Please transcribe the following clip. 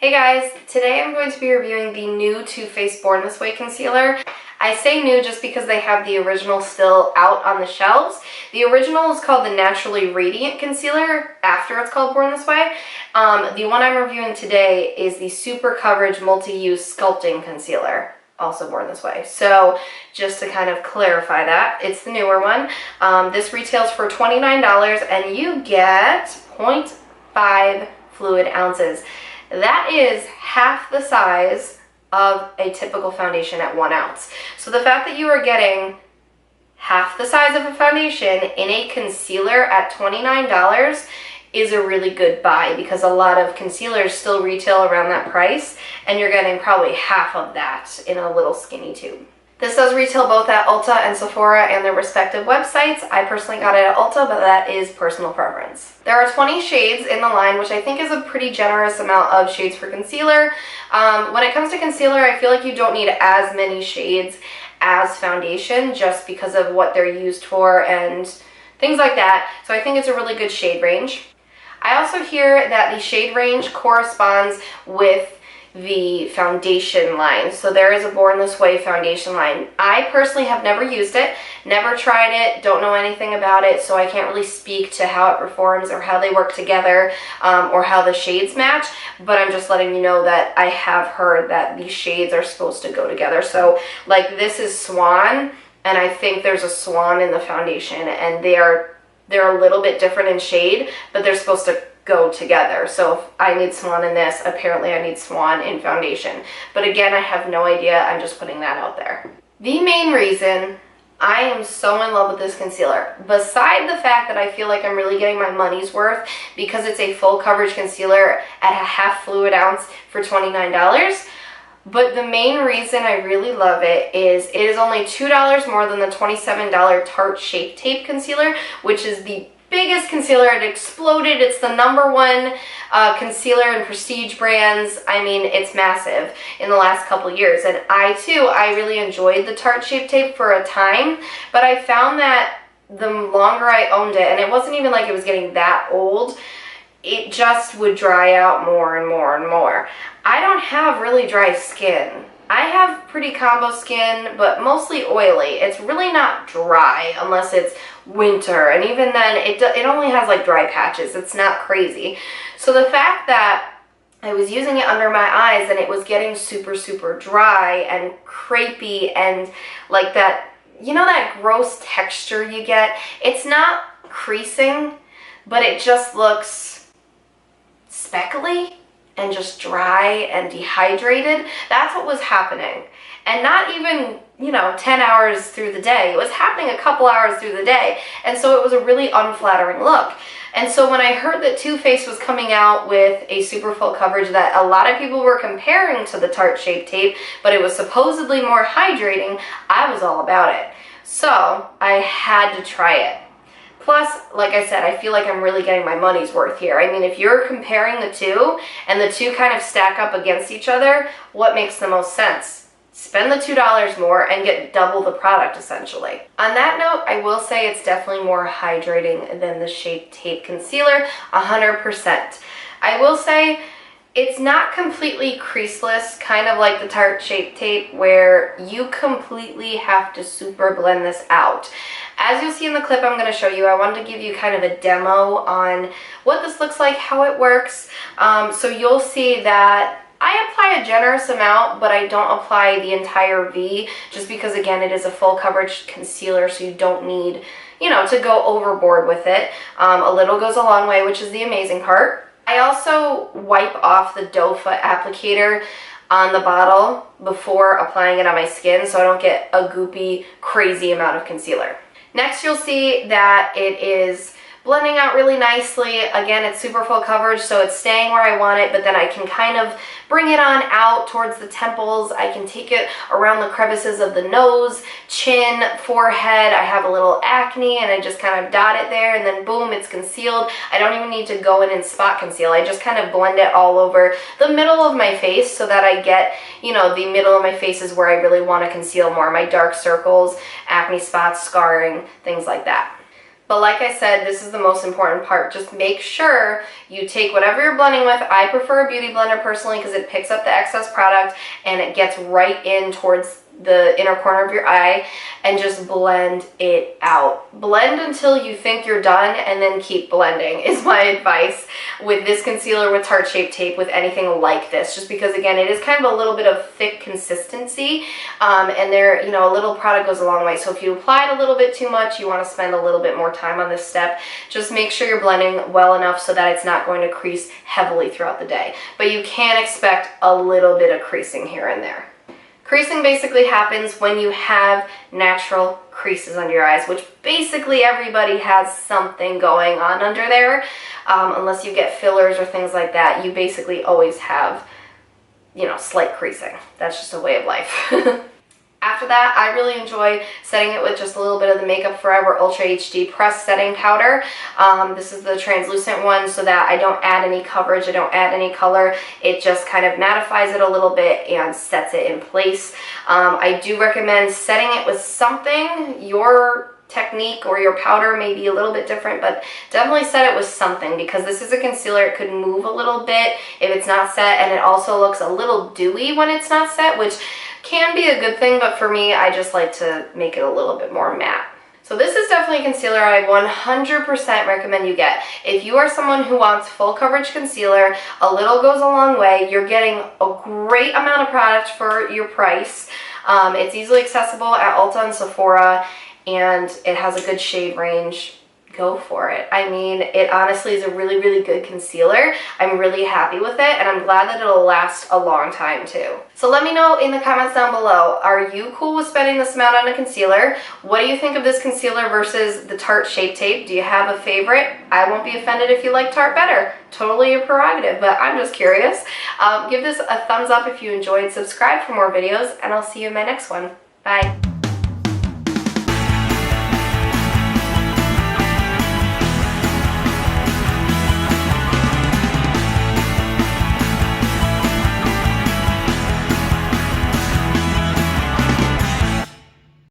Hey guys, today I'm going to be reviewing the new Too Faced Born This Way concealer. I say new just because they have the original still out on the shelves. The original is called the Naturally Radiant Concealer after it's called Born This Way. The one I'm reviewing today is the Super Coverage Multi-Use Sculpting Concealer, also Born This Way. So just to kind of clarify that, it's the newer one. This retails for $29 and you get 0.5 fluid ounces. That is half the size of a typical foundation at 1 ounce. So the fact that you are getting half the size of a foundation in a concealer at $29 is a really good buy, because a lot of concealers still retail around that price and you're getting probably half of that in a little skinny tube. This does retail both at Ulta and Sephora and their respective websites. I personally got it at Ulta, but that is personal preference. There are 20 shades in the line, which I think is a pretty generous amount of shades for concealer. When it comes to concealer, I feel like you don't need as many shades as foundation just because of what they're used for and things like that. So I think it's a really good shade range. I also hear that the shade range corresponds with the foundation line. So there is a Born This Way foundation line. I personally have never used it, never tried it, don't know anything about it, so I can't really speak to how it performs or how they work together or how the shades match, but I'm just letting you know that I have heard that these shades are supposed to go together. So like this is Swan, and I think there's a Swan in the foundation, and they're a little bit different in shade, but they're supposed to go together. So if I need Swan in this, apparently I need Swan in foundation. But again, I have no idea. I'm just putting that out there. The main reason I am so in love with this concealer, beside the fact that I feel like I'm really getting my money's worth because it's a full coverage concealer at a half fluid ounce for $29, but the main reason I really love it is only $2 more than the $27 Tarte Shape Tape Concealer, which is the biggest concealer. It exploded. It's the #1 concealer in prestige brands. I mean, it's massive in the last couple years. And I really enjoyed the Tarte Shape Tape for a time, but I found that the longer I owned it, and it wasn't even like it was getting that old, it just would dry out more and more and more. I don't have really dry skin. I have pretty combo skin, but mostly oily. It's really not dry unless it's winter, and even then it only has like dry patches. It's not crazy. So the fact that I was using it under my eyes and it was getting super dry and crepey and like that, you know, that gross texture you get? It's not creasing, but it just looks speckly and just dry and dehydrated. That's what was happening. And not even, 10 hours through the day. It was happening a couple hours through the day. And so it was a really unflattering look. And so when I heard that Too Faced was coming out with a super full coverage that a lot of people were comparing to the Tarte Shape Tape, but it was supposedly more hydrating, I was all about it. So I had to try it. Plus, like I said, I feel like I'm really getting my money's worth here. I mean, if you're comparing the two, and the two kind of stack up against each other, what makes the most sense? Spend the $2 more and get double the product, essentially. On that note, I will say it's definitely more hydrating than the Shape Tape Concealer, 100%. I will say it's not completely creaseless, kind of like the Tarte Shape Tape, where you completely have to super blend this out. As you'll see in the clip I'm going to show you, I wanted to give you kind of a demo on what this looks like, how it works. So you'll see that I apply a generous amount, but I don't apply the entire V, just because, again, it is a full coverage concealer, so you don't need, to go overboard with it. A little goes a long way, which is the amazing part. I also wipe off the doe foot applicator on the bottle before applying it on my skin, so I don't get a goopy, crazy amount of concealer. Next, you'll see that it is blending out really nicely. Again, it's super full coverage, so it's staying where I want it, but then I can kind of bring it on out towards the temples. I can take it around the crevices of the nose, chin, forehead. I have a little acne, and I just kind of dot it there, and then boom, it's concealed. I don't even need to go in and spot conceal. I just kind of blend it all over the middle of my face so that I get, the middle of my face is where I really want to conceal more. My dark circles, acne spots, scarring, things like that. But like I said, this is the most important part. Just make sure you take whatever you're blending with. I prefer a beauty blender personally because it picks up the excess product and it gets right in towards the inner corner of your eye, and just blend it out. Blend until you think you're done and then keep blending is my advice with this concealer, with Tarte Shape Tape, with anything like this, just because again it is kind of a little bit of thick consistency, and there, you know, a little product goes a long way. So if you applied a little bit too much, you want to spend a little bit more time on this step. Just make sure you're blending well enough so that it's not going to crease heavily throughout the day, but you can expect a little bit of creasing here and there. Creasing basically happens when you have natural creases under your eyes, which basically everybody has something going on under there. Unless you get fillers or things like that, you basically always have, you know, slight creasing. That's just a way of life. After that, I really enjoy setting it with just a little bit of the Makeup Forever Ultra HD Press Setting Powder. This is the translucent one, so that I don't add any coverage, I don't add any color. It just kind of mattifies it a little bit and sets it in place. I do recommend setting it with something. Your technique or your powder may be a little bit different, but definitely set it with something, because this is a concealer. It could move a little bit if it's not set, and it also looks a little dewy when it's not set, which can be a good thing, but for me, I just like to make it a little bit more matte. So this is definitely a concealer I 100% recommend you get. If you are someone who wants full coverage concealer, a little goes a long way. You're getting a great amount of product for your price. It's easily accessible at Ulta and Sephora, and it has a good shade range. Go for it. I mean, it honestly is a really, really good concealer. I'm really happy with it, and I'm glad that it'll last a long time too. So let me know in the comments down below, are you cool with spending this amount on a concealer? What do you think of this concealer versus the Tarte Shape Tape? Do you have a favorite? I won't be offended if you like Tarte better. Totally your prerogative, but I'm just curious. Give this a thumbs up if you enjoyed, subscribe for more videos, and I'll see you in my next one. Bye.